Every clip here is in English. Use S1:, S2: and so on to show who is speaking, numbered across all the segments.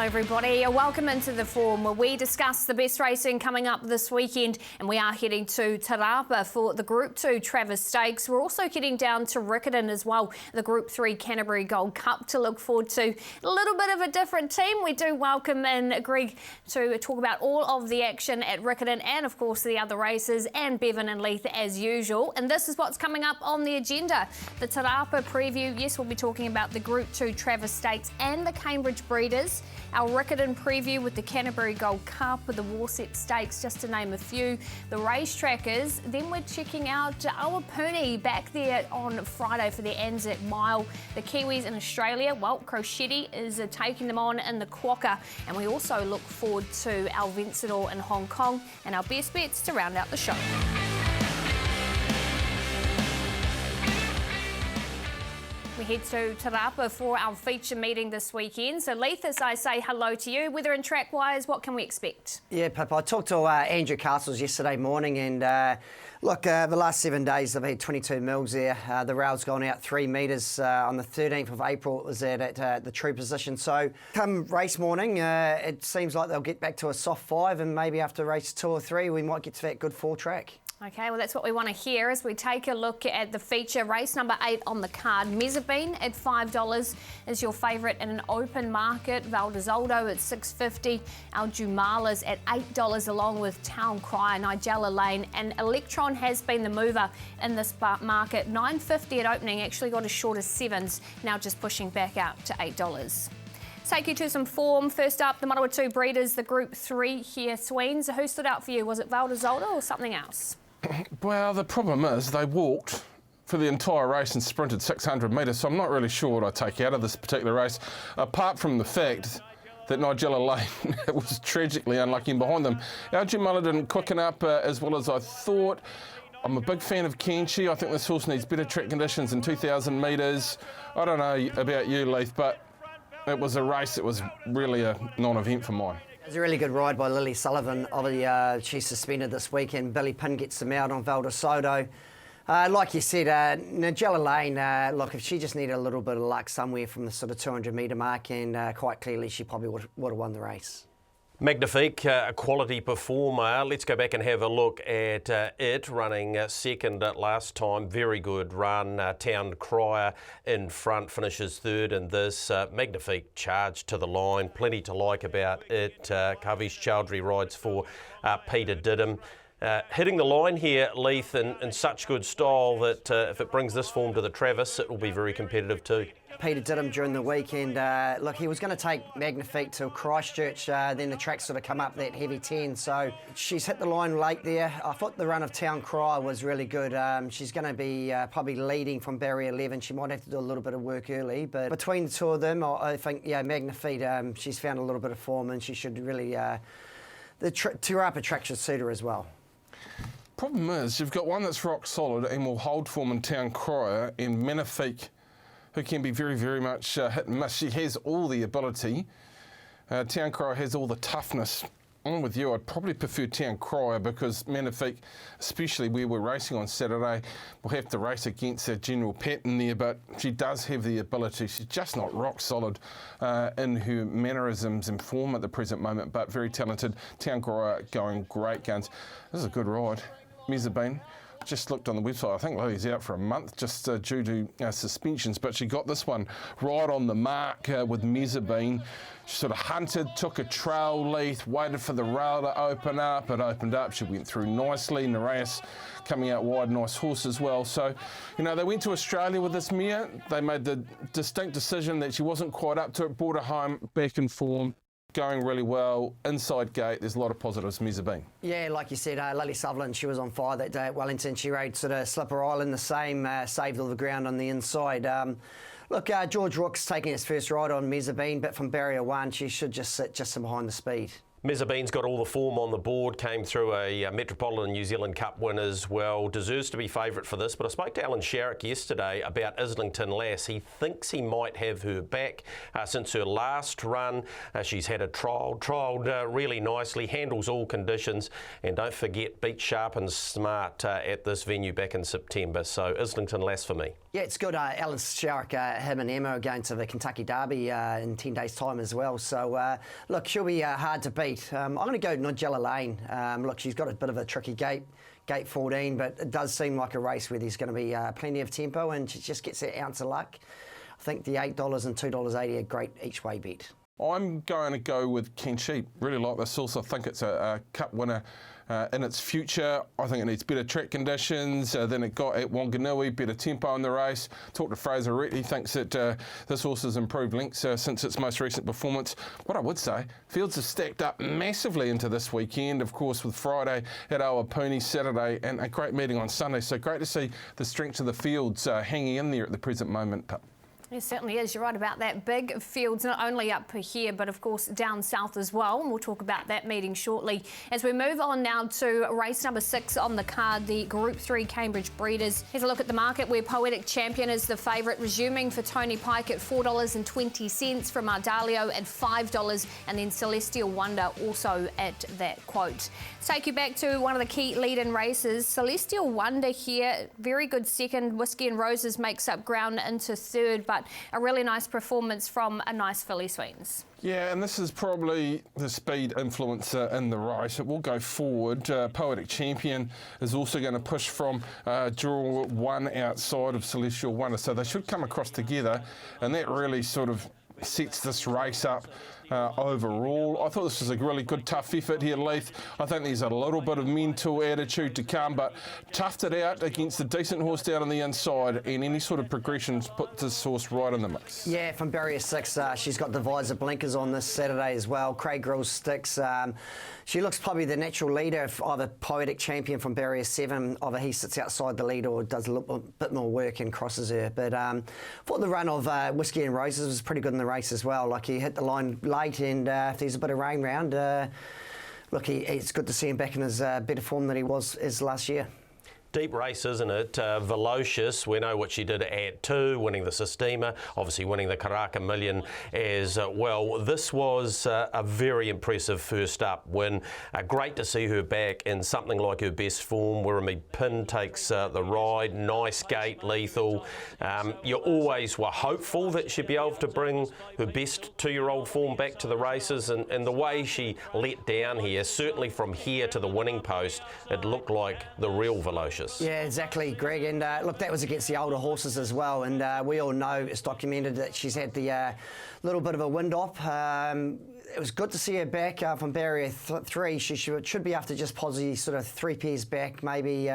S1: Hello everybody, welcome into The Form where we discuss the best racing coming up this weekend, and we are heading to Te Rapa for the Group 2 Travis Stakes. We're also heading down to Riccarton as well, the Group 3 Canterbury Gold Cup to look forward to. A little bit of a different team. We do welcome in Greg to talk about all of the action at Riccarton and of course the other races, and Bevan and Leith as usual. And this is what's coming up on the agenda. The Te Rapa preview, yes, we'll be talking about the Group 2 Travis Stakes and the Cambridge Breeders. Our Riccarton preview with the Canterbury Gold Cup, with the Warset Stakes, just to name a few. The racetrackers. Then we're checking out Awapuni back there on Friday for the Anzac Mile. The Kiwis in Australia, well, Crochetti is taking them on in the Quokka. And we also look forward to our Vencedor in Hong Kong and our best bets to round out the show. We head to Te Rapa for our feature meeting this weekend. So Leith, as I say hello to you, weather and track wise, what can we expect? Yeah, Pip, I talked to Andrew Castles yesterday morning, and look, the last 7 days they've had 22 mils there. The rail's gone out 3 metres on the 13th of April. It was there at the true position. So come race morning, it seems like they'll get back to a soft 5, and maybe after race 2 or 3 we might get to that good 4 track. Okay, well, that's what we want to hear as we take a look at the feature. Race number 8 on the card. Mezzabine at $5 is your favourite in an open market. Valdezoldo at $6.50. Our Jumalas at $8 along with Town Crier, Nigella Lane. And Electron has been the mover in this market. $9.50 at opening, actually got as short as 7s, now just pushing back out to $8. Take you to some form. First up, the Manawatu Breeders, the Group 3 here. Sweens, who stood out for you? Was it Valdezoldo or something else?
S2: Well, the problem is they walked for the entire race and sprinted 600 metres, so I'm not really sure what I take out of this particular race, apart from the fact that Nigella Lane was tragically unlucky, and behind them, our Jumala didn't quicken up as well as I thought. I'm a big fan of Kenchi. I think this horse needs better track conditions than 2,000 metres. I don't know about you, Leith, but it was a race that was really a non-event for mine.
S3: It was a really good ride by Lily Sullivan. She's suspended this weekend. Billy Pinn gets them out on Valdezoldo. Like you said, Nigella Lane, look, if she just needed a little bit of luck somewhere from the sort of 200 metre mark, and quite clearly she probably would have won the race.
S4: Magnifique, a quality performer. Let's go back and have a look at it, running second last time. Very good run. Town Crier in front, finishes third in this. Magnifique charge to the line. Plenty to like about it. Kavish Chowdhury rides for Peter Diddham. Hitting the line here, Leith, in such good style that if it brings this form to the Travis, it will be very competitive too.
S3: Peter Diddham during the weekend, look, he was going to take Magnifique to Christchurch, then the track sort of come up that heavy 10, so she's hit the line late there. I thought the run of Town Crier was really good. She's going to be probably leading from barrier 11. She might have to do a little bit of work early, but between the two of them, I think, yeah, Magnifique, she's found a little bit of form, and she should really, the Te Rapa track should suit her as well.
S2: Problem is, you've got one that's rock solid and will hold form in Town Crier, and Magnifique, who can be very, very much hit and miss. She has all the ability. Town Crier has all the toughness. I'm with you. I'd probably prefer Town Crier because Magnifique, especially where we're racing on Saturday, will have to race against a general pattern there, but she does have the ability. She's just not rock solid in her mannerisms and form at the present moment, but very talented. Town Crier going great guns. This is a good ride. Mezzabine. Just looked on the website, I think Lily's out for a month just due to suspensions, but she got this one right on the mark with Mezzabine. She sort of hunted, took a trail lead, waited for the rail to open up. It opened up, she went through nicely. Nereus coming out wide, nice horse as well. So, you know, they went to Australia with this mare. They made the distinct decision that she wasn't quite up to it, brought her home, back in form. Going really well, inside gate, there's a lot of positives, Mezzabine. Yeah,
S3: like you said, Lily Sullivan, she was on fire that day at Wellington. She rode sort of Slipper Island the same, saved all the ground on the inside. Look, George Rook's taking his first ride on Mezzabine, but from barrier 1, she should just sit just behind the speed.
S4: Mezzabine's got all the form on the board, came through a Metropolitan New Zealand Cup win as well, deserves to be favourite for this, but I spoke to Alan Sharrock yesterday about Islington Lass. He thinks he might have her back since her last run. She's had a trialled really nicely, handles all conditions, and don't forget, beat Sharp and Smart at this venue back in September, so Islington Lass for me.
S3: Yeah, it's good. Alan Sharrock, him and Emma are going to the Kentucky Derby in 10 days' time as well. So, look, she'll be hard to beat. I'm going to go Nigella Lane. Look, she's got a bit of a tricky gate 14, but it does seem like a race where there's going to be plenty of tempo and she just gets that ounce of luck. I think the $8 and $2.80 are great each way bet. I'm
S2: going to go with Ken Sheep. Really like this horse. I think it's a cup winner in its future. I think it needs better track conditions than it got at Wanganui, better tempo in the race. Talked to Fraser Rett. He thinks that this horse has improved links since its most recent performance. What I would say, fields have stacked up massively into this weekend, of course, with Friday at Awapuni, Saturday, and a great meeting on Sunday. So great to see the strength of the fields hanging in there at the present moment.
S1: It certainly is. You're right about that. Big fields, not only up here, but of course down south as well. And we'll talk about that meeting shortly. As we move on now to race number 6 on the card, the Group 3 Cambridge Breeders. Here's a look at the market where Poetic Champion is the favourite, resuming for Tony Pike at $4.20, from Ardalio at $5, and then Celestial Wonder also at that quote. Let's take you back to one of the key lead-in races. Celestial Wonder here, very good second. Whiskey and Roses makes up ground into third, but a really nice performance from a nice filly Sweens.
S2: Yeah, and this is probably the speed influencer in the race. It will go forward. Poetic Champion is also going to push from draw 1 outside of Celestial Wonder, so they should come across together, and that really sort of sets this race up overall. I thought this was a really good, tough effort here, Leith. I think there's a little bit of mental attitude to come, but toughed it out against a decent horse down on the inside, and any sort of progressions put this horse right in the mix. Yeah, from barrier 6, she's got divisor blinkers on this Saturday as well. Craig Grill's sticks. She looks probably the natural leader of either Poetic Champion from barrier 7, either he sits outside the lead or does a little bit more work and crosses her. But thought the run of Whiskey and Roses was pretty good in the race as well. Like, he hit the line late, and if there's a bit of rain round, look, it's good to see him back in his better form than he was last year.
S4: Deep race, isn't it? Velocious, we know what she did at 2, winning the Sistema, obviously winning the Karaka Million as well. This was a very impressive first up win. Great to see her back in something like her best form. Wirrami Pin takes the ride, nice gate, lethal. You always were hopeful that she'd be able to bring her best 2-year-old form back to the races, and the way she let down here, certainly from here to the winning post, it looked like the real Velocious.
S3: Yeah, exactly, Greg. And look, that was against the older horses as well. And we all know, it's documented, that she's had the little bit of a wind-up. It was good to see her back from barrier 3. She should be after just positive sort of 3 pairs back, maybe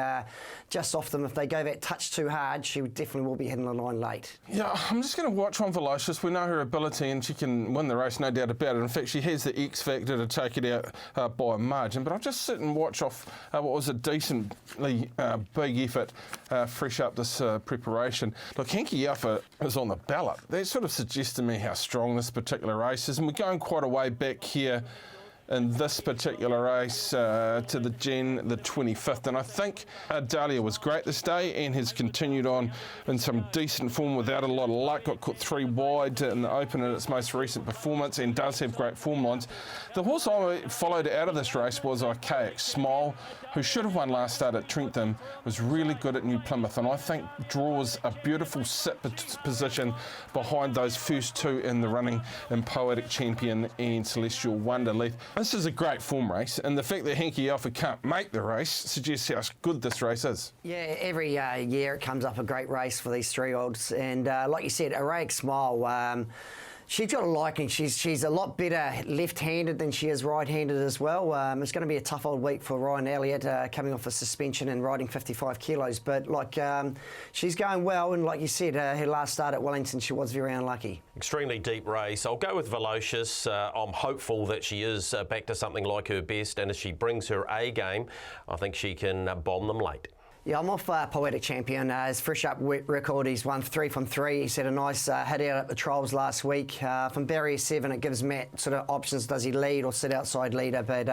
S3: just off them. If they go that touch too hard, she definitely will be hitting the line late. Yeah, I'm just going to watch on Velocious. We know her ability, and she can win the race, no doubt about it. In fact, she has the X factor to take it out by a margin. But I'll just sit and watch off what was a decently big effort, fresh up this preparation. Look, Hanky Alpha is on the ballot. That sort of suggests to me how strong this particular race is, and we're going quite a way back here in this particular race to the 25th, and I think Dahlia was great this day and has continued on in some decent form without a lot of luck. Got caught 3 wide in the Open in its most recent performance and does have great form lines. The horse I followed out of this race was Archaic Smile, who should have won last start at Trentham, was really good at New Plymouth, and I think draws a beautiful sit position behind those first 2 in the running in Poetic Champion and Celestial Wonder. Leith, this is a great form race, and the fact that Hanky Alpha can't make the race suggests how good this race is. Yeah, every year it comes up a great race for these 3-year-olds, and like you said, Archaic Smile, she's got a liking. She's a lot better left-handed than she is right-handed as well. It's going to be a tough old week for Ryan Elliott, coming off a suspension and riding 55 kilos. But like, she's going well, and like you said, her last start at Wellington, she was very unlucky. Extremely deep race. I'll go with Velocious. I'm hopeful that she is back to something like her best, and as she brings her A game, I think she can bomb them late. Yeah, I'm off Poetic Champion. His fresh up record, he's won 3 from 3. He's had a nice hit out at the trials last week. From barrier 7, it gives Matt sort of options. Does he lead or sit outside leader? But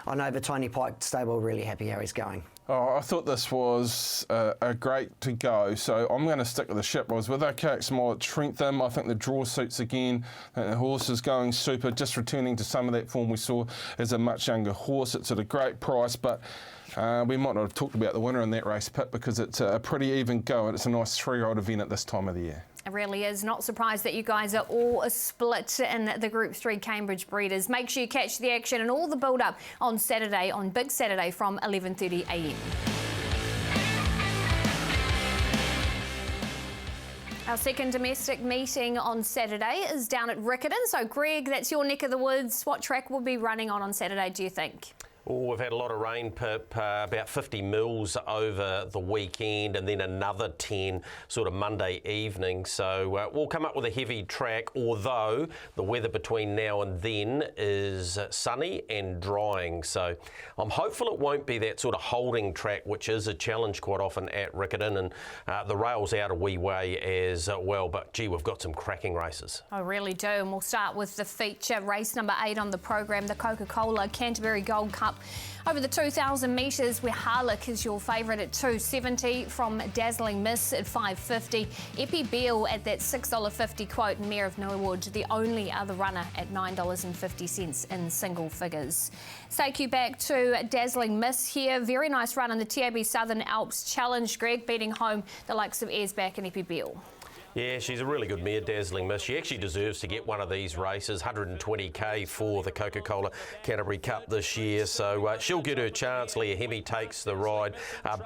S3: I know the Tiny Pike stable are really happy how he's going.
S2: Oh, I thought this was a great to go, so I'm going to stick with the ship. I was with Anzac Mile at Trentham. I think the draw suits again. The horse is going super, just returning to some of that form we saw as a much younger horse. It's at a great price, but we might not have talked about the winner in that race, Pip, because it's a pretty even go, and it's a nice 3-year-old event at this time of the year.
S1: It really is. Not surprised that you guys are all split in the Group 3 Cambridge Breeders. Make sure you catch the action and all the build-up on Saturday, on Big Saturday from 11:30 a.m. Our second domestic meeting on Saturday is down at Riccarton. So, Greg, that's your neck of the woods. What track will be running on Saturday, do you think?
S4: Oh, we've had a lot of rain, Pip, about 50 mils over the weekend and then another 10 sort of Monday evening. So we'll come up with a heavy track, although the weather between now and then is sunny and drying. So I'm hopeful it won't be that sort of holding track, which is a challenge quite often at Riccarton, and the rail's out a wee way as well. But, gee, we've got some cracking races.
S1: I really do, and we'll start with the feature, race number 8 on the program, the Coca-Cola Canterbury Gold Cup. Over the 2,000 metres, where Harlech is your favourite at $2.70, from Dazzling Miss at $5.50, Epi Beale at that $6.50 quote, and Mayor of Norwood, the only other runner at $9.50 in single figures. Let's take you back to Dazzling Miss here. Very nice run in the TAB Southern Alps Challenge, Greg, beating home the likes of Airsback and Epi Beale.
S4: Yeah, she's a really good mare, Dazzling Miss. She actually deserves to get one of these races, 120k for the Coca-Cola Canterbury Cup this year. So she'll get her chance. Leah Hemi takes the ride.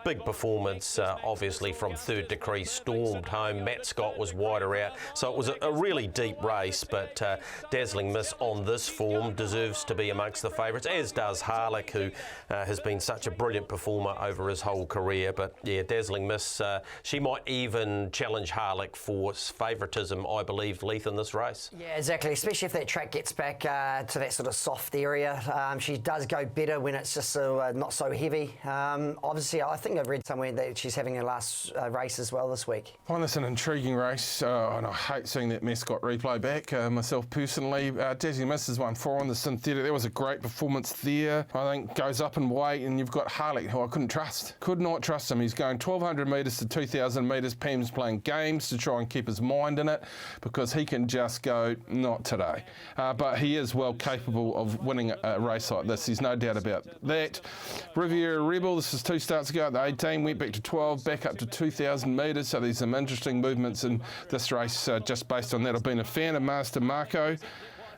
S4: Big performance, obviously, from Third Decree, stormed home. Matt Scott was wider out. So it was a really deep race, but Dazzling Miss on this form deserves to be amongst the favourites, as does Harlech, who has been such a brilliant performer over his whole career. But yeah, Dazzling Miss, she might even challenge Harlech for favouritism, I believe, Leith, in this race.
S3: Yeah, exactly, especially if that track gets back to that sort of soft area. She does go better when it's just not so heavy. Obviously, I think I've read somewhere that she's having her last race as well this week.
S2: I find this an intriguing race, and I hate seeing that Mascot replay back, myself personally. Dazzling Miss has won 4 on the synthetic. That was a great performance there. I think goes up in weight, and you've got Harlech, who I couldn't trust. Could not trust him. He's going 1,200 metres to 2,000 metres. Pam's playing games to try and keep his mind in it, because he can just go, not today. But he is well capable of winning a race like this. There's no doubt about that. Riviera Rebel, this is 2 starts ago at the 18, went back to 12, back up to 2,000 metres. So there's some interesting movements in this race just based on that. I've been a fan of Master Marco.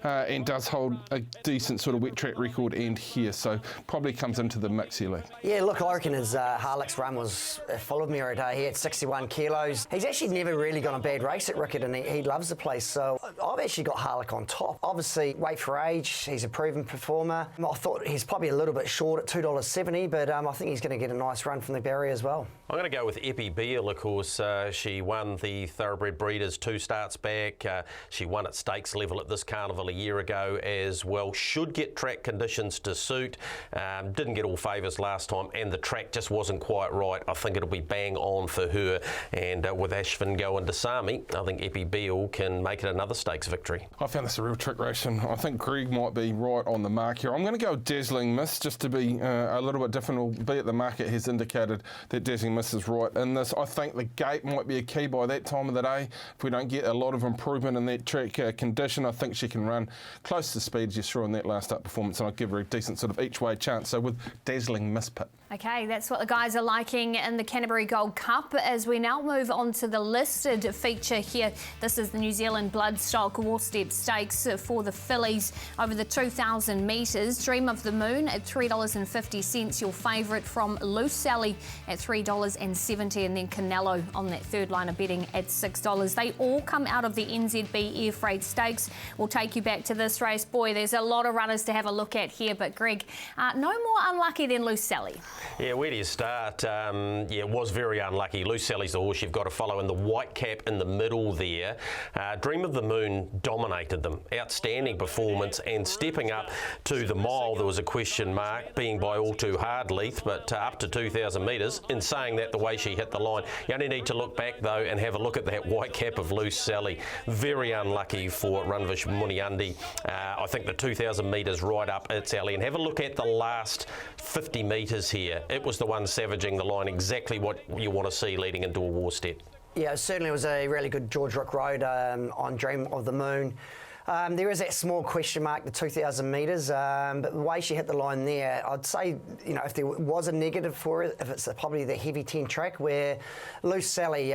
S2: And does hold a decent sort of wet track record end here, so probably comes into the mix here, Lee.
S3: Yeah, look, I reckon his Harlech's run was full of merit. He had 61 kilos. He's actually never really gone a bad race at Riccarton, and he loves the place, so I've actually got Harlech on top. Obviously, weight for age, he's a proven performer. I thought he's probably a little bit short at $2.70, but I think he's going to get a nice run from the barrier as well.
S4: I'm going to go with Epi Beale, of course. She won the Thoroughbred Breeders 2 starts back. She won at stakes level at this carnival a year ago as well. Should get track conditions to suit. Didn't get all favours last time, and the track just wasn't quite right. I think it'll be bang on for her, and with Ashvin going to Sami, I think Epi Beale can make it another stakes victory.
S2: I found this a real trick race, and I think Greg might be right on the mark here. I'm going to go with Dazzling Miss just to be a little bit different, albeit the market has indicated that Dazzling Miss is right in this. I think the gate might be a key by that time of the day. If we don't get a lot of improvement in that track condition, I think she can run close to speed as you saw in that last up performance, and I'd give her a decent sort of each way chance. So with Dazzling Miss, Pit.
S1: Okay, that's what the guys are liking in the Canterbury Gold Cup. As we now move on to the listed feature here, this is the New Zealand Bloodstock Warstep Stakes for the fillies over the 2,000 metres. Dream of the Moon at $3.50, your favourite, from Loose Sally at $3.70, and then Canelo on that third line of betting at $6. They all come out of the NZB Air Freight Stakes. We'll take you back to this race. Boy, there's a lot of runners to have a look at here, but Greg, no more unlucky than Loose Sally.
S4: Yeah, where do you start? It was very unlucky. Loose Sally's the horse you've got to follow in the white cap in the middle there. Dream of the Moon dominated them. Outstanding performance, and stepping up to the mile, there was a question mark, being by all too hard, Leith, but up to 2,000 metres. In saying that, the way she hit the line, you only need to look back, though, and have a look at that white cap of Loose Sally. Very unlucky for Runvish Muniundi. Monday. I think the 2,000 metres right up its alley. And have a look at the last 50 metres here. It was the one savaging the line, exactly what you want to see leading into a war step.
S3: Yeah, it certainly was a really good George Rook Road on Dream of the Moon. There is that small question mark, the 2,000 metres, but the way she hit the line there, I'd say, you know, if there was a negative for it, if it's probably the heavy 10 track where Loose Sally,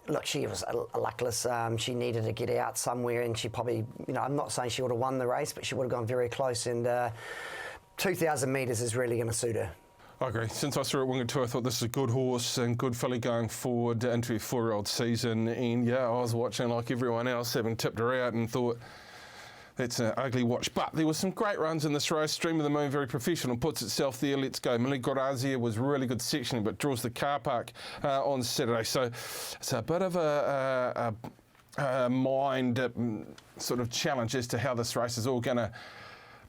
S3: look, she was luckless. She needed to get out somewhere, and she probably, you know, I'm not saying she would have won the race, but she would have gone very close, and 2,000 metres is really going to suit her.
S2: I agree. Since I saw her at Wingatu, I thought this is a good horse and good filly going forward into her 4-year-old season. And yeah, I was watching like everyone else, having tipped her out, and thought that's an ugly watch. But there were some great runs in this race. Dream of the Moon, very professional, puts itself there. Let's Go Miligorazia was really good sectioning, but draws the car park on Saturday. So it's a bit of a mind sort of challenge as to how this race is all going to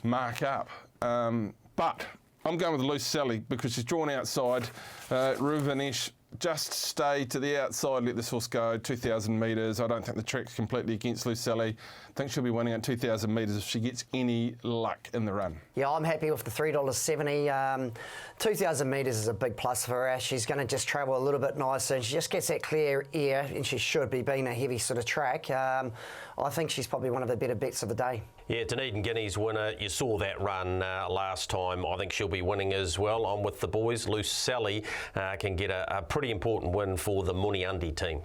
S2: mark up. But I'm going with Loose Sally because she's drawn outside. Ruvanesh, just stay to the outside, let this horse go, 2,000 metres. I don't think the track's completely against Loose Sally. I think she'll be winning at 2,000 metres if she gets any luck in the run.
S3: Yeah, I'm happy with the $3.70. 2,000 metres is a big plus for her. She's going to just travel a little bit nicer, and she just gets that clear air, and she should be, being a heavy sort of track. I think she's probably one of the better bets of the day.
S4: Yeah, Dunedin Guineas winner. You saw that run last time. I think she'll be winning as well. I'm with the boys. Loose Sally can get a pretty important win for the Muniundi team.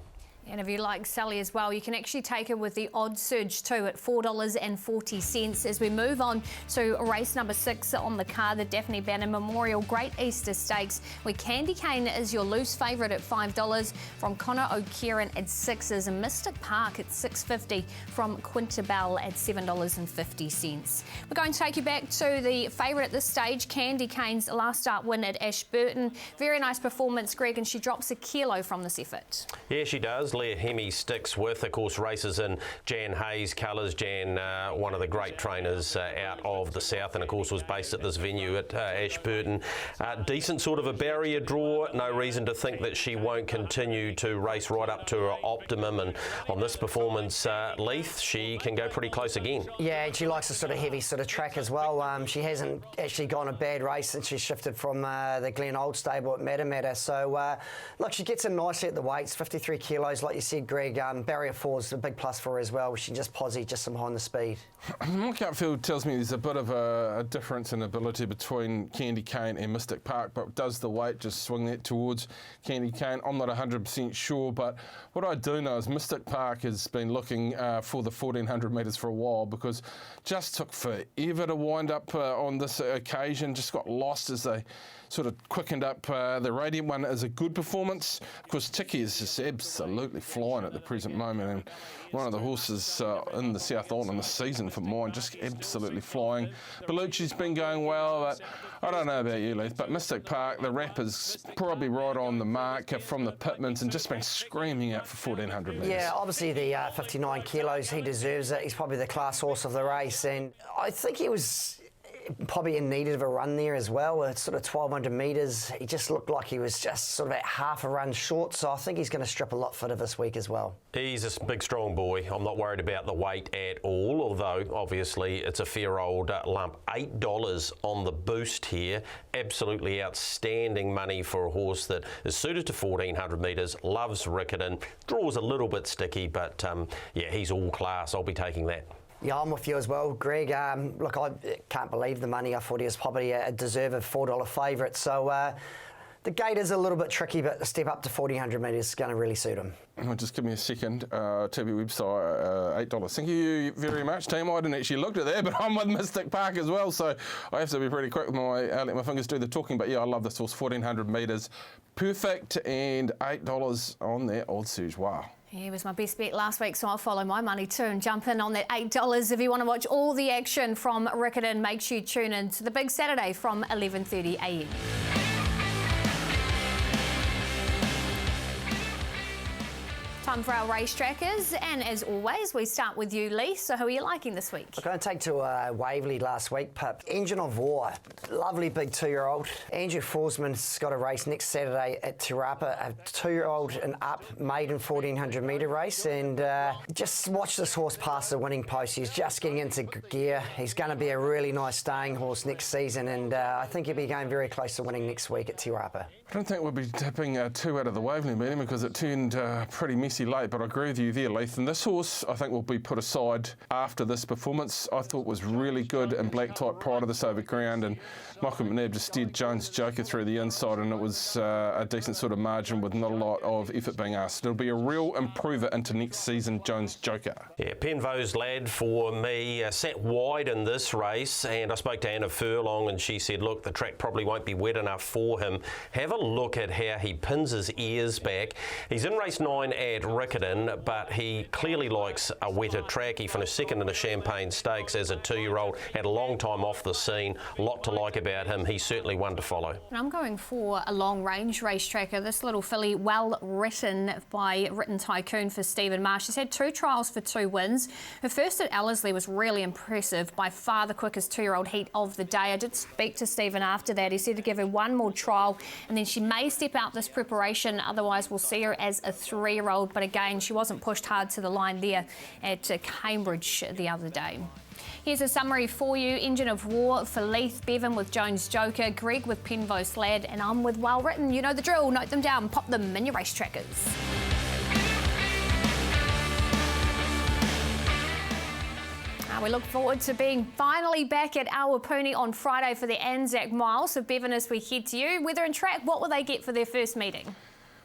S1: And if you like Sally as well, you can actually take her with the odd surge too at $4.40 as we move on to race number 6 on the card, the Daphne Banner Memorial Great Easter Stakes, where Candy Cane is your loose favourite at $5, from Connor O'Kieran at $6, and Mystic Park at $6.50 from Quintabel at $7.50. We're going to take you back to the favourite at this stage, Candy Cane's last start win at Ashburton. Very nice performance, Greg, and she drops a kilo from this effort.
S4: Yeah, she does. Leah Hemi sticks with, of course, races in Jan Hayes colours. Jan, one of the great trainers out of the south, and of course was based at this venue at Ashburton. Decent sort of a barrier draw. No reason to think that she won't continue to race right up to her optimum, and on this performance, Leith, she can go pretty close again.
S3: Yeah, and she likes a sort of heavy sort of track as well. She hasn't actually gone a bad race since she shifted from the Glen Old stable at Matamata. So, look, she gets in nicely at the weights, 53 kilos. Like you said, Greg, barrier 4 is a big plus for her as well. She just posi just some behind the speed.
S2: My gut feel tells me there's a bit of a difference in ability between Candy Cane and Mystic Park, but does the weight just swing that towards Candy Cane? I'm not 100% sure, but what I do know is Mystic Park has been looking for the 1,400 metres for a while, because just took forever to wind up on this occasion, just got lost as they sort of quickened up. The Radiant one is a good performance. Of course, Tiki is just absolutely flying at the present moment, and one of the horses in the South Island this season for mine, just absolutely flying. Bellucci's been going well, but I don't know about you, Leith, but Mystic Park, the Rapa's probably right on the mark from the Pitmans, and just been screaming out for 1,400 metres.
S3: Yeah, obviously the 59 kilos, he deserves it. He's probably the class horse of the race, and I think he was probably in need of a run there as well. It's sort of 1,200 metres. He just looked like he was just sort of at half a run short, so I think he's going to strip a lot fitter this week as well.
S4: He's a big, strong boy. I'm not worried about the weight at all, although obviously it's a fair old lump. $8 on the boost here. Absolutely outstanding money for a horse that is suited to 1,400 metres, loves Riccarton, draws a little bit sticky, but yeah, he's all class. I'll be taking that.
S3: Yeah, I'm with you as well, Greg. Look, I can't believe the money. I thought he was probably a deserved $4 favourite. So the gate is a little bit tricky, but the step up to 1,400 metres is going to really suit him.
S2: Just give me a second. TV website, $8. Thank you very much, team. I didn't actually look at that, but I'm with Mystic Park as well, so I have to be pretty quick with let my fingers do the talking. But yeah, I love this horse, 1,400 metres. Perfect, and $8 on that odd surge. Wow.
S1: He was my best bet last week, so I'll follow my money too and jump in on that $8. If you want to watch all the action from Riccarton, make sure you tune in to the big Saturday from 11:30 a.m. Time time for our race trackers, and as always, we start with you, Lee. So who are you liking this week?
S3: I'm going to take to Waverley last week, Pip. Engine of War, lovely big 2-year-old. Andrew Forsman's got a race next Saturday at Rapa, a 2-year-old and up maiden 1400 metre race, and just watch this horse pass the winning post. He's just getting into gear. He's going to be a really nice staying horse next season, and I think he'll be going very close to winning next week at Rapa.
S2: I don't think we'll be tipping 2 out of the Waverley meeting because it turned pretty messy late, but I agree with you there, Leith. And this horse, I think, will be put aside after this performance. I thought was really good in black type prior to this over ground, and Michael McNabb just steered Jones Joker through the inside, and it was a decent sort of margin with not a lot of effort being asked. It'll be a real improver into next season, Jones Joker.
S4: Yeah, Penvo's lad for me sat wide in this race, and I spoke to Anna Furlong, and she said, look, the track probably won't be wet enough for him. Have a look at how he pins his ears back. He's in race 9 at Riccarton, but he clearly likes a wetter track. He finished second in the Champagne Stakes as a 2-year-old, had a long time off the scene, a lot to like about him. He's certainly one to follow. And
S1: I'm going for a long range race tracker. This little filly, well written by Written Tycoon for Stephen Marsh. She's had 2 trials for 2 wins. Her first at Ellerslie was really impressive, by far the quickest 2-year-old heat of the day. I did speak to Stephen after that. He said to give her one more trial and then she may step out this preparation, otherwise we'll see her as a 3-year-old. But again, she wasn't pushed hard to the line there at Cambridge the other day. Here's a summary for you. Engine of War for Leith, Bevan with Jones Joker, Greg with Penvo's Lad, and I'm with Well Written. You know the drill. Note them down, pop them in your race trackers. We look forward to being finally back at Awapuni on Friday for the Anzac Mile. So Bevan, as we head to you, weather and track, what will they get for their first meeting?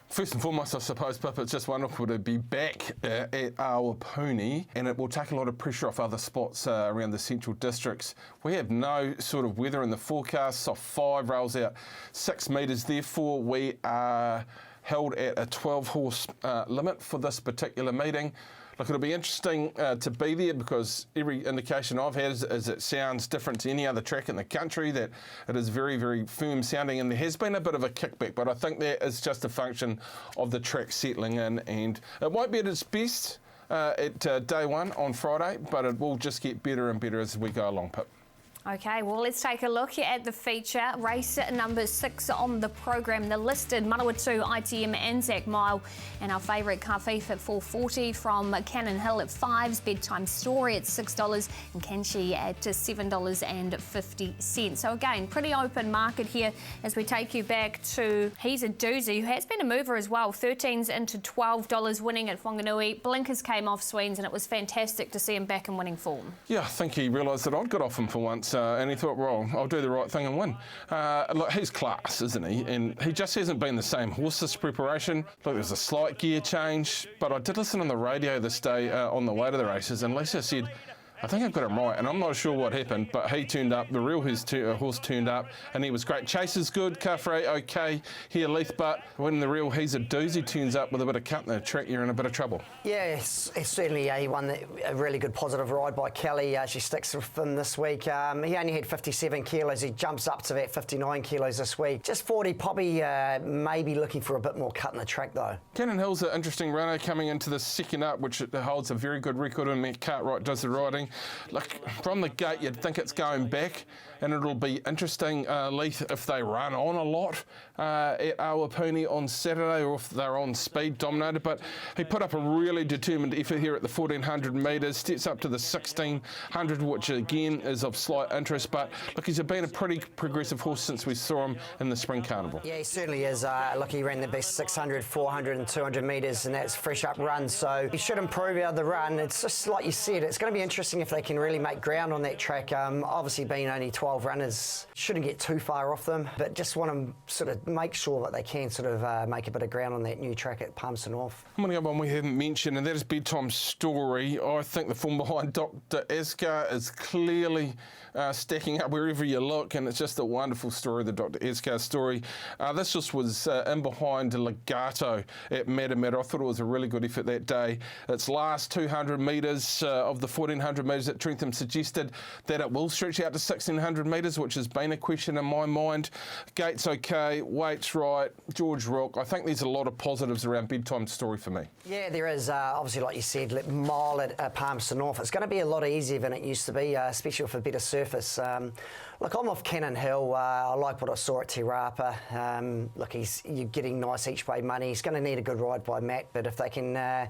S2: First and foremost, I suppose, Pip, it's just wonderful to be back at Awapuni, and it will take a lot of pressure off other spots around the central districts. We have no sort of weather in the forecast. Soft 5 rails out 6 metres. Therefore, we are held at a 12-horse limit for this particular meeting. Look, it'll be interesting to be there because every indication I've had is it sounds different to any other track in the country, that it is very, very firm sounding, and there has been a bit of a kickback, but I think that is just a function of the track settling in, and it won't be at its best at day 1 on Friday, but it will just get better and better as we go along, Pip.
S1: Okay, well, let's take a look at the feature. Race number 6 on the program, the listed Manawatu ITM Anzac Mile, and our favourite Kawhiwhi at $4.40 from Cannon Hill at 5's, Bedtime Story at $6, and Kanchi at $7.50. So again, pretty open market here as we take you back to He's a Doozy, who has been a mover as well. 13's into $12, winning at Whanganui. Blinkers came off Sweens, and it was fantastic to see him back in winning form.
S2: Yeah, I think he realised that I'd got off him for once. And he thought, well, I'll do the right thing and win. Look, he's class, isn't he? And he just hasn't been the same horse this preparation. Look, there's a slight gear change, but I did listen on the radio this day on the way to the races, and Lisa said, I think I've got him right, and I'm not sure what happened, but he turned up, the real horse turned up, and he was great. Chase is good, Kawhiwhi okay here, Leith, but when the real He's a Doozy turns up with a bit of cut in the track, you're in a bit of trouble.
S3: Yeah, it's certainly he won a really good positive ride by Kelly. She sticks with him this week. He only had 57 kilos. He jumps up to about 59 kilos this week. Just 40, probably maybe looking for a bit more cut in the track, though.
S2: Cannon Hill's an interesting runner coming into the second up, which holds a very good record, and Matt Cartwright does the riding. Look, from the gate, you'd think it's going back, and it'll be interesting, Leith, if they run on a lot at Awapuni on Saturday, or if they're on speed dominated. But he put up a really determined effort here at the 1400 metres, steps up to the 1600, which again is of slight interest. But look, he's been a pretty progressive horse since we saw him in the Spring Carnival.
S3: Yeah, he certainly is. Look, he ran the best 600, 400 and 200 metres, and that's fresh up run. So he should improve out of the run. It's just like you said, it's going to be interesting if they can really make ground on that track. Obviously, being only 12 runners, shouldn't get too far off them, but just want to sort of make sure that they can sort of make a bit of ground on that new track at Palmerston North.
S2: I'm going to go one we haven't mentioned, and that is Bedtime Story. I think the form behind Dr. Ascar is clearly stacking up wherever you look, and it's just a wonderful story, the Dr. Ascar story. This just was in behind Legato at Matamata. I thought it was a really good effort that day. Its last 200 metres of the 1400 metres at Trentham suggested that it will stretch out to 1600 1,500 metres, which has been a question in my mind. Gate's okay, weight's right, George Rook. I think there's a lot of positives around Bedtime Story for me.
S3: Yeah, there is. Obviously, like you said, mile at Palmerston North. It's going to be a lot easier than it used to be, especially with a better surface. Look, I'm off Cannon Hill. I like what I saw at Te Rapa. Look, you're getting nice each way money. He's going to need a good ride by Matt, but if they can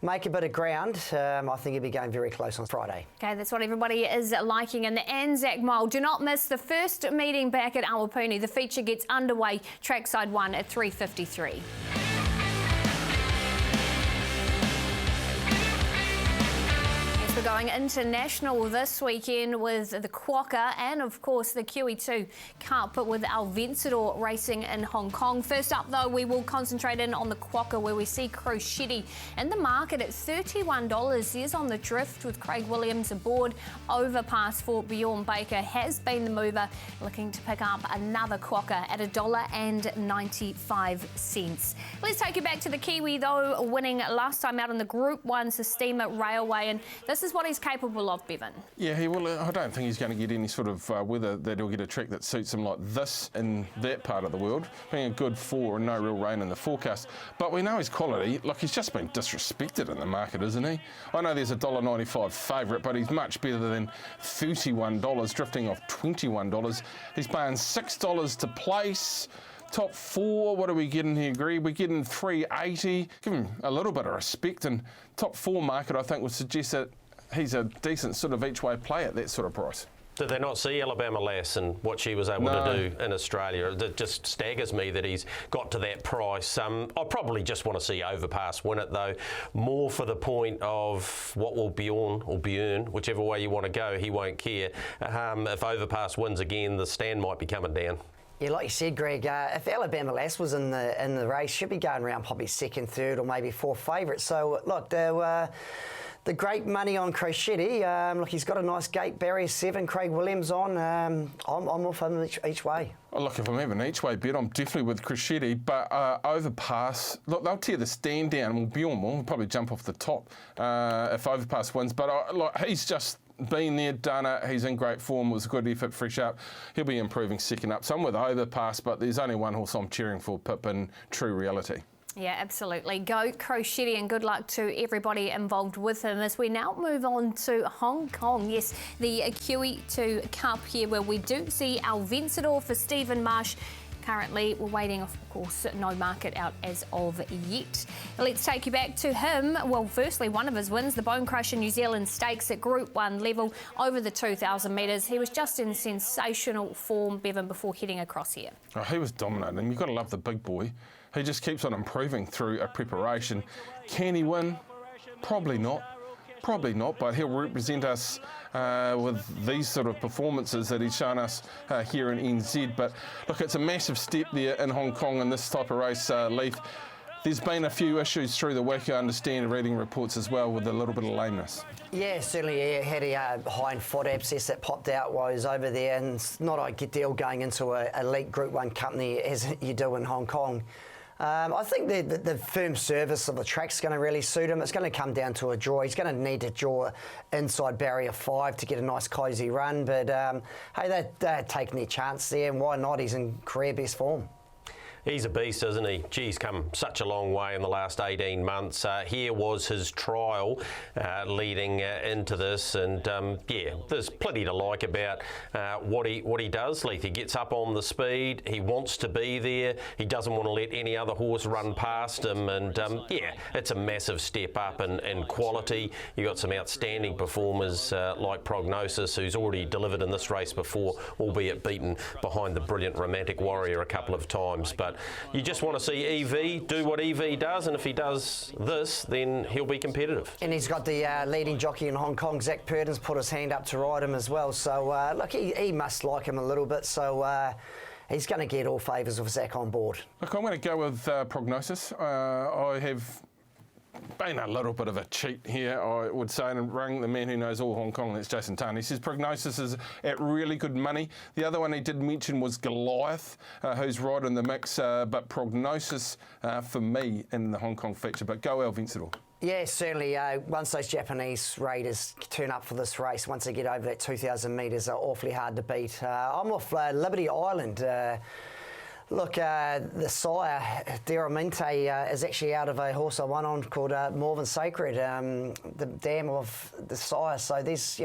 S3: make a bit of ground, I think he'll be going very close on Friday.
S1: Okay, that's what everybody is liking in the Anzac Mile. Do not miss the first meeting back at Awapuni. The feature gets underway trackside 1 at 3:53. We're going international this weekend with the Quokka and, of course, the Kiwi2 Cup with Al Vencedor racing in Hong Kong. First up, though, we will concentrate in on the Quokka, where we see Crochetti in the market at $31. He's on the drift with Craig Williams aboard. Overpass for Bjorn Baker has been the mover, looking to pick up another Quokka at $1.95. Let's take you back to the Kiwi, though, winning last time out in the Group 1 Sistema Railway, and this is what he's capable of, Bevan.
S2: Yeah, he will. I don't think he's going to get any sort of weather that he'll get a track that suits him like this in that part of the world, being a good 4 and no real rain in the forecast. But we know his quality. Like, he's just been disrespected in the market, isn't he? I know there's a $1.95 favourite, but he's much better than $31, drifting off $21. He's paying $6 to place. Top 4, what are we getting here, Greg? We're getting $3.80. Give him a little bit of respect, and top 4 market, I think, would suggest that he's a decent sort of each way play at that sort of price.
S4: Did they not see Alabama Lass and what she was able to do in Australia? It just staggers me that he's got to that price. I probably just want to see Overpass win it, though, more for the point of what will Bjorn or Björn, whichever way you want to go, he won't care. If Overpass wins again, the stand might be coming down.
S3: Yeah, like you said, Greg, if Alabama Lass was in the race, she'd be going around probably second, third, or maybe fourth favourite. So, look, the great money on Crochetti. Look, he's got a nice gate barrier 7. Craig Williams on. I'm off him each way.
S2: Oh, look, if I'm having an each way bet, I'm definitely with Crochetti. But Overpass, look, they'll tear the stand down. Well, Bjorn will probably jump off the top if Overpass wins. But look, he's just been there, done it. He's in great form. It was a good effort, fresh up. He'll be improving second up. So I'm with Overpass, but there's only one horse I'm cheering for, Pip, in true reality.
S1: Yeah, absolutely. Go Crochetti, and good luck to everybody involved with him. As we now move on to Hong Kong. Yes, the Kiwi2 Cup here, where we do see Al Vencedor for Stephen Marsh. Currently, we're waiting, of course, no market out as of yet. Let's take you back to him. Well, firstly, one of his wins, the Bone Crusher New Zealand Stakes at Group 1 level over the 2,000 metres. He was just in sensational form, Bevan, before heading across here.
S2: Oh, he was dominating. You've got to love the big boy. He just keeps on improving through a preparation. Can he win? Probably not. Probably not, but he'll represent us with these sort of performances that he's shown us here in NZ. But look, it's a massive step there in Hong Kong in this type of race, Leith. There's been a few issues through the week, I understand, reading reports as well, with a little bit of lameness. Yeah, certainly he had a hind foot abscess that popped out while he was over there, and it's not ideal going into a elite Group 1 company as you do in Hong Kong. I think the firm service of the track's going to really suit him. It's going to come down to a draw. He's going to need to draw inside barrier 5 to get a nice cosy run. But, hey, they're taking their chance there, and why not? He's in career best form.
S4: He's a beast, isn't he? Geez, come such a long way in the last 18 months. Here was his trial leading into this, and yeah, there's plenty to like about what he does. Leith, he gets up on the speed. He wants to be there. He doesn't want to let any other horse run past him, and yeah, it's a massive step up in quality. You got some outstanding performers like Prognosis, who's already delivered in this race before, albeit beaten behind the brilliant Romantic Warrior a couple of times. But you just want to see EV do what EV does, and if he does this, then he'll be competitive. And he's got the leading jockey in Hong Kong, Zach Purdon's put his hand up to ride him as well. So, look, he must like him a little bit. So, he's going to get all favours with Zach on board. Look, I'm going to go with Prognosis. I have been a little bit of a cheat here, I would say, and rang the man who knows all Hong Kong, that's Jason Tan. He says Prognosis is at really good money. The other one he did mention was Goliath, who's right in the mix, but Prognosis for me in the Hong Kong feature. But go Al Vencedor.
S3: Yeah, certainly. Once those Japanese raiders turn up for this race, once they get over that 2,000 metres, they're awfully hard to beat. I'm off Liberty Island. Look, the sire, Deraminte, is actually out of a horse I won on called Morven Sacred, the dam of the sire. So there's,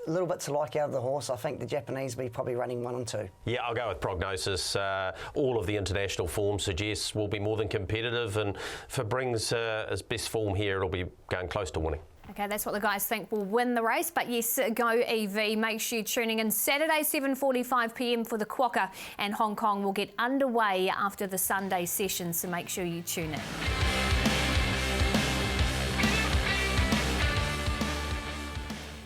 S3: a little bit to like out of the horse. I think the Japanese will be probably running 1 and 2. Yeah,
S4: I'll go with prognosis. All of the international form suggests we'll be more than competitive, and if it brings his best form here, it'll be going close to winning.
S1: Okay, that's what the guys think will win the race. But yes, go EV. Make sure you're tuning in Saturday, 7:45 p.m. for the Quokka, and Hong Kong will get underway after the Sunday session, so make sure you tune in.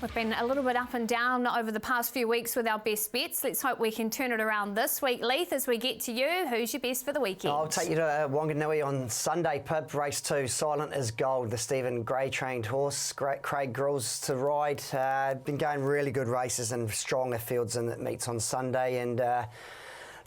S1: We've been a little bit up and down over the past few weeks with our best bets. Let's hope we can turn it around this week. Leith, as we get to you, who's your best for the weekend?
S3: I'll take you to Wanganui on Sunday, Pub, race 2, Silent as Gold, the Stephen Gray trained horse. Craig Grills to ride. Been going really good races and stronger fields than it meets on Sunday. And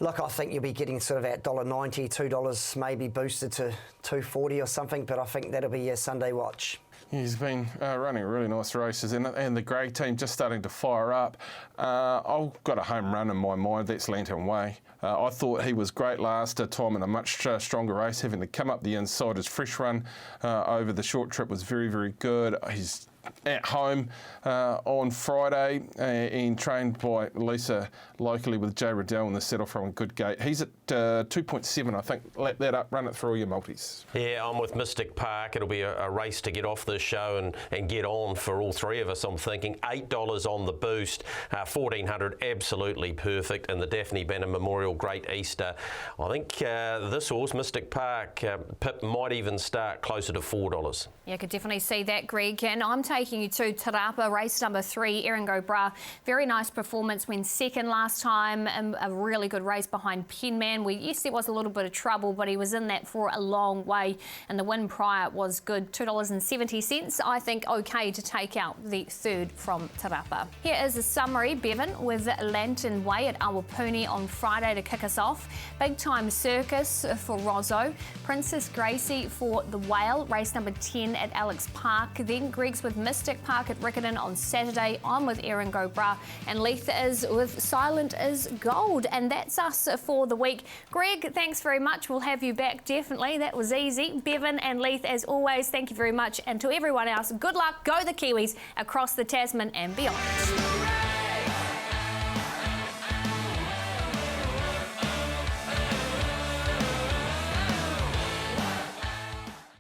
S3: look, I think you'll be getting sort of at $1.90, $2 maybe boosted to $2.40 or something, but I think that'll be your Sunday watch.
S2: He's been running really nice races, and the Grey team just starting to fire up. I've got a home run in my mind, that's Lantern Way. I thought he was great last time in a much stronger race, having to come up the inside. His fresh run over the short trip was very, very good. He's at home on Friday and trained by Lisa locally with Jay Riddell in the settle from a good gate. He's at 2.7, I think. Lap that up, run it through all your multis.
S4: Yeah, I'm with Mystic Park. It'll be a race to get off this show and get on for all three of us, I'm thinking. $8 on the boost, 1,400 absolutely perfect, and the Daphne Banner Memorial Great Easter. I think this horse, Mystic Park, Pip might even start closer to $4.
S1: Yeah, I could definitely see that, Greg. And I'm taking you to Te Rapa, race number 3, Erin Bra. Very nice performance, went second last time, a really good race behind Penman. Yes, there was a little bit of trouble, but he was in that for a long way, and the win prior was good, $2.70. I think okay to take out the third from Te Rapa. Here is a summary. Bevan with Lantern Way at Awapuni on Friday to kick us off. Big Time Circus for Rozzo. Princess Gracie for the Whale, race number 10 at Alex Park. Then Greg's with Mystic Park at Riccarton on Saturday. I'm with Erin Bra, and Leith is with Silent as Gold. And that's us for the week. Greg, thanks very much. We'll have you back definitely. That was easy. Bevan and Leith, as always, thank you very much. And to everyone else, good luck. Go the Kiwis across the Tasman and beyond.